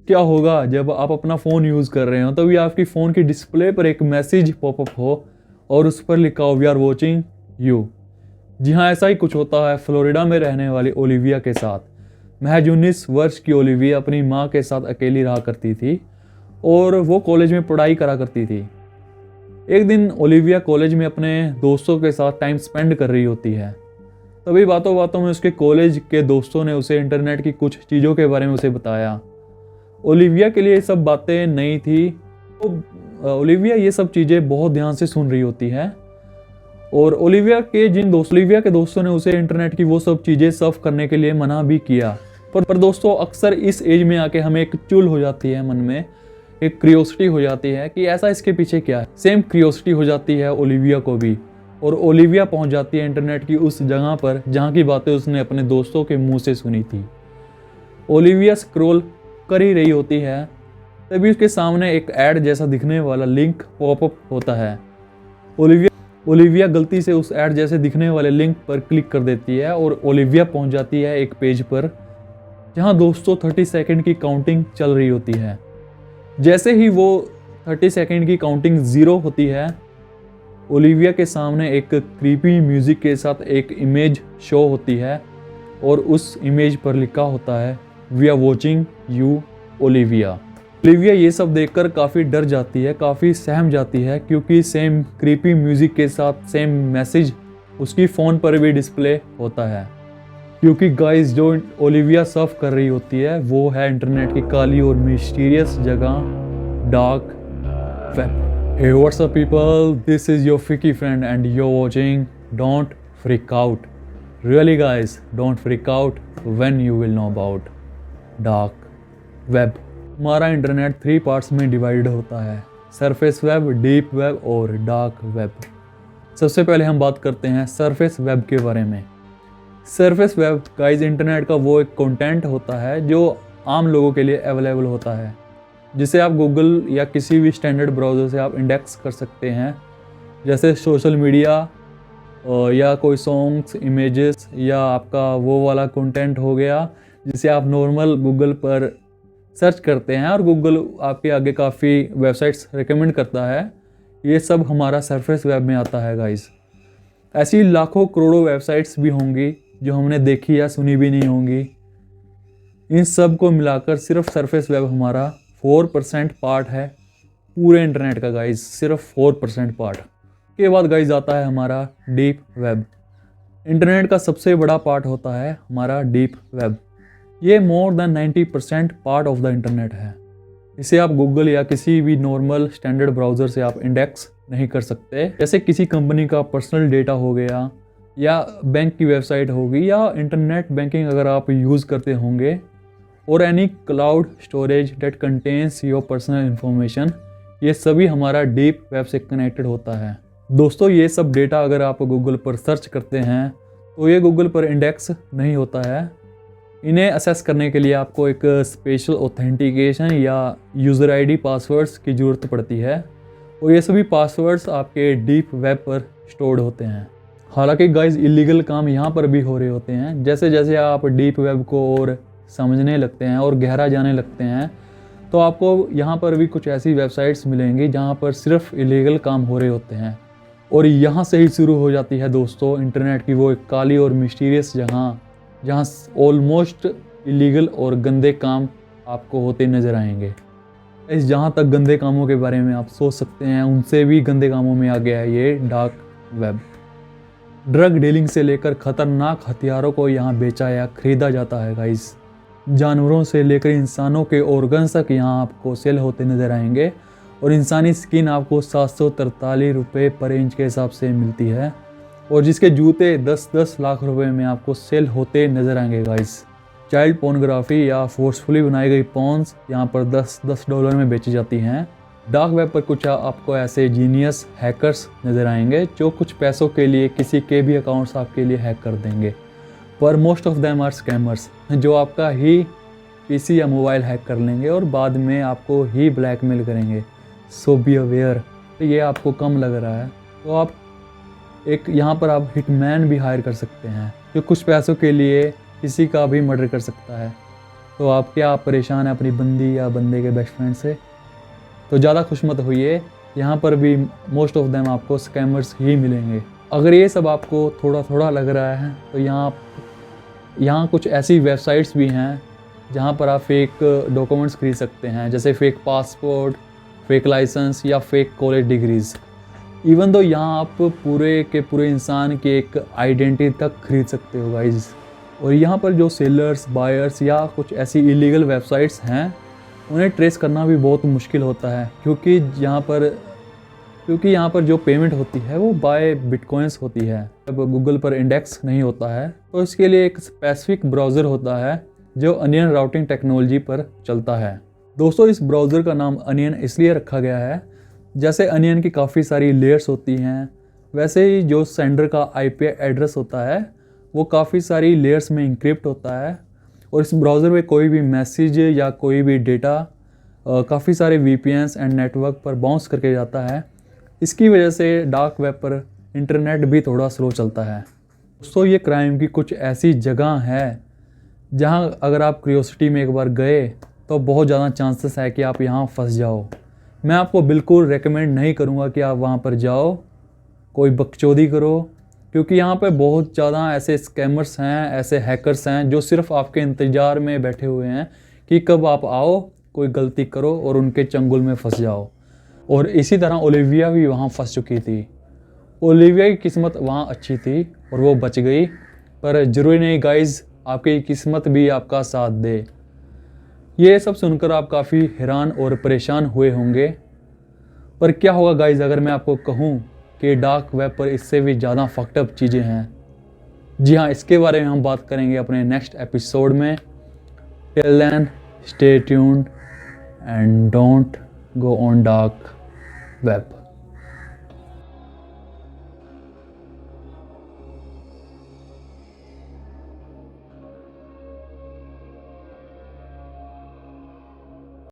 क्या होगा जब आप अपना फ़ोन यूज़ कर रहे हो तभी आपकी फ़ोन की डिस्प्ले पर एक मैसेज पॉपअप हो और उस पर लिखा हो वी आर वॉचिंग यू। जी हाँ, ऐसा ही कुछ होता है फ्लोरिडा में रहने वाली ओलिविया के साथ। महज 19 वर्ष की ओलिविया अपनी माँ के साथ अकेली रहा करती थी और वो कॉलेज में पढ़ाई करा करती थी। एक दिन ओलिविया कॉलेज में अपने दोस्तों के साथ टाइम स्पेंड कर रही होती है। तभी बातों बातों में उसके कॉलेज के दोस्तों ने उसे इंटरनेट की कुछ चीज़ों के बारे में उसे बताया। ओलिविया के लिए ये सब बातें नई थी, तो ओलिविया ये सब चीज़ें बहुत ध्यान से सुन रही होती है और ओलिविया के दोस्तों ने उसे इंटरनेट की वो सब चीज़ें सर्फ करने के लिए मना भी किया। पर दोस्तों, अक्सर इस एज में आके हमें एक चुल हो जाती है मन में, एक क्रियोसिटी हो जाती है कि ऐसा इसके पीछे क्या है। सेम क्रियोसिटी हो जाती है ओलिविया को भी और ओलिविया पहुंच जाती है इंटरनेट की उस जगह पर जहां की बातें उसने अपने दोस्तों के मुंह से सुनी थी। ओलिविया स्क्रॉल कर ही रही होती है, तभी उसके सामने एक ऐड जैसा दिखने वाला लिंक पॉपअप होता है। ओलिविया गलती से उस ऐड जैसे दिखने वाले लिंक पर क्लिक कर देती है और ओलिविया पहुंच जाती है एक पेज पर जहां दोस्तों 30 सेकंड की काउंटिंग चल रही होती है। जैसे ही वो 30 सेकंड की काउंटिंग 0 होती है, ओलिविया के सामने एक क्रीपी म्यूजिक के साथ एक इमेज शो होती है और उस इमेज पर लिखा होता है we are watching you Olivia. Olivia ये सब देखकर काफ़ी डर जाती है, काफ़ी सहम जाती है, क्योंकि सेम क्रीपी म्यूजिक के साथ सेम मैसेज उसकी फ़ोन पर भी डिस्प्ले होता है। क्योंकि गाइस, जो ओलिविया सर्फ कर रही होती है वो है इंटरनेट की काली और मिस्टीरियस जगह dark web. Hey, what's up people? This is your Fiki friend and you're watching Don't Freak Out. Really guys, don't freak out when you will know about Dark Web. हमारा internet 3 parts में divide होता है, surface web, deep web और dark web. सबसे पहले हम बात करते हैं सरफेस वेब के बारे में। सरफेस वेब गाइस इंटरनेट का वो एक कंटेंट होता है जो आम लोगों के लिए अवेलेबल होता है, जिसे आप गूगल या किसी भी स्टैंडर्ड ब्राउज़र से आप इंडेक्स कर सकते हैं, जैसे सोशल मीडिया या कोई सॉन्ग्स, इमेजेस या आपका वो वाला कंटेंट हो गया जिसे आप नॉर्मल गूगल पर सर्च करते हैं और गूगल आपके आगे काफ़ी वेबसाइट्स रिकमेंड करता है। ये सब हमारा सरफेस वेब में आता है गाइस। ऐसी लाखों करोड़ों वेबसाइट्स भी होंगी जो हमने देखी या सुनी भी नहीं होंगी। इन सब को मिलाकर सिर्फ सरफेस वेब हमारा 4% पार्ट है पूरे इंटरनेट का गाइज, सिर्फ 4% पार्ट। के बाद गाइज आता है हमारा डीप वेब। इंटरनेट का सबसे बड़ा पार्ट होता है हमारा डीप वेब। ये more than 90% part of the internet है। इसे आप गूगल या किसी भी नॉर्मल स्टैंडर्ड ब्राउज़र से आप इंडेक्स नहीं कर सकते। जैसे किसी कंपनी का पर्सनल डेटा हो गया या बैंक की वेबसाइट होगी या इंटरनेट बैंकिंग अगर आप यूज़ करते होंगे और any cloud storage date contains your personal information, ये सभी हमारा डीप वेब से कनेक्टेड होता है। दोस्तों, ये सब डेटा अगर आप गूगल पर सर्च करते हैं तो ये गूगल पर इंडेक्स नहीं होता है। इन्हें असेस करने के लिए आपको एक स्पेशल ऑथेंटिकेशन या यूज़र आईडी पासवर्ड्स की ज़रूरत पड़ती है और ये सभी पासवर्ड्स आपके डीप वेब पर स्टोर्ड होते हैं। हालांकि गाइस, इलीगल काम यहाँ पर भी हो रहे होते हैं। जैसे जैसे आप डीप वेब को और समझने लगते हैं और गहरा जाने लगते हैं तो आपको यहाँ पर भी कुछ ऐसी वेबसाइट्स मिलेंगी जहाँ पर सिर्फ इलीगल काम हो रहे होते हैं। और यहाँ से ही शुरू हो जाती है दोस्तों इंटरनेट की वो एक काली और मिस्टीरियस जगह जहाँ ऑलमोस्ट इलीगल और गंदे काम आपको होते नज़र आएंगे। इस जहाँ तक गंदे कामों के बारे में आप सोच सकते हैं, उनसे भी गंदे कामों में आ गया है ये डार्क वेब। ड्रग डीलिंग से लेकर ख़तरनाक हथियारों को यहाँ बेचा या खरीदा जाता है गाइस। जानवरों से लेकर इंसानों के ऑर्गन्स तक यहाँ आपको सेल होते नज़र आएंगे और इंसानी स्किन आपको 743 रुपये पर इंच के हिसाब से मिलती है और जिसके जूते 10-10 लाख रुपए में आपको सेल होते नज़र आएंगे गाइस। चाइल्ड पोर्नोग्राफी या फोर्सफुली बनाई गई पॉन्स यहाँ पर $10 में बेची जाती हैं। डार्क वेब पर कुछ आपको ऐसे जीनियस हैकर्स नज़र आएंगे जो कुछ पैसों के लिए किसी के भी अकाउंट्स आपके लिए हैक कर देंगे, पर most of them are scammers जो आपका ही पीसी या मोबाइल हैक कर लेंगे और बाद में आपको ही ब्लैकमेल करेंगे। So be aware. ये आपको कम लग रहा है तो आप एक यहाँ पर आप हिटमैन भी हायर कर सकते हैं जो कुछ पैसों के लिए किसी का भी मर्डर कर सकता है। तो आप क्या परेशान हैं अपनी बंदी या बंदे के बेस्ट फ्रेंड से, तो ज़्यादा खुश मत होइए। यहाँ पर भी मोस्ट ऑफ देम आपको स्कैमर्स ही मिलेंगे। अगर ये सब आपको थोड़ा थोड़ा लग रहा है तो यहाँ कुछ ऐसी वेबसाइट्स भी हैं जहाँ पर आप फेक डॉक्यूमेंट्स खरीद सकते हैं, जैसे फेक पासपोर्ट, फेक लाइसेंस या फेक कॉलेज डिग्रीज़। इवन तो यहाँ आप पूरे के पूरे इंसान की एक आइडेंटिटी तक खरीद सकते हो गाइज। और यहाँ पर जो सेलर्स, बायर्स या कुछ ऐसी इलीगल वेबसाइट्स हैं उन्हें ट्रेस करना भी बहुत मुश्किल होता है, क्योंकि यहाँ पर जो पेमेंट होती है वो बाय बिटकॉइंस होती है। जब गूगल पर इंडेक्स नहीं होता है तो इसके लिए एक स्पेसिफिक ब्राउज़र होता है जो अनियन राउटिंग टेक्नोलॉजी पर चलता है। दोस्तों, इस ब्राउज़र का नाम अनियन इसलिए रखा गया है, जैसे अनियन की काफ़ी सारी लेयर्स होती हैं, वैसे ही जो सेंडर का आईपी एड्रेस होता है वो काफ़ी सारी लेयर्स में इंक्रिप्ट होता है। और इस ब्राउज़र में कोई भी मैसेज या कोई भी डेटा काफ़ी सारे वीपीएन्स एंड नेटवर्क पर बाउंस करके जाता है। इसकी वजह से डार्क वेब पर इंटरनेट भी थोड़ा स्लो चलता है। दोस्तों, ये क्राइम की कुछ ऐसी जगह है जहाँ अगर आप क्यूरियोसिटी में एक बार गए तो बहुत ज़्यादा चांसेस है कि आप यहाँ फंस जाओ। मैं आपको बिल्कुल रेकमेंड नहीं करूँगा कि आप वहाँ पर जाओ, कोई बकचोदी करो, क्योंकि यहाँ पे बहुत ज़्यादा ऐसे स्कैमर्स हैं, ऐसे हैकर्स हैं जो सिर्फ आपके इंतज़ार में बैठे हुए हैं कि कब आप आओ, कोई गलती करो और उनके चंगुल में फंस जाओ। और इसी तरह ओलिविया भी वहाँ फंस चुकी थी। ओलिविया की किस्मत वहाँ अच्छी थी और वो बच गई, पर ज़रूरी नहीं गाइज़ आपकी किस्मत भी आपका साथ दे। ये सब सुनकर आप काफ़ी हैरान और परेशान हुए होंगे, पर क्या होगा गाइज़ अगर मैं आपको कहूँ कि डार्क वेब पर इससे भी ज़्यादा फक्ड अप चीज़ें हैं। जी हाँ, इसके बारे में हम बात करेंगे अपने नेक्स्ट एपिसोड में। Till then stay tuned and don't go on dark web.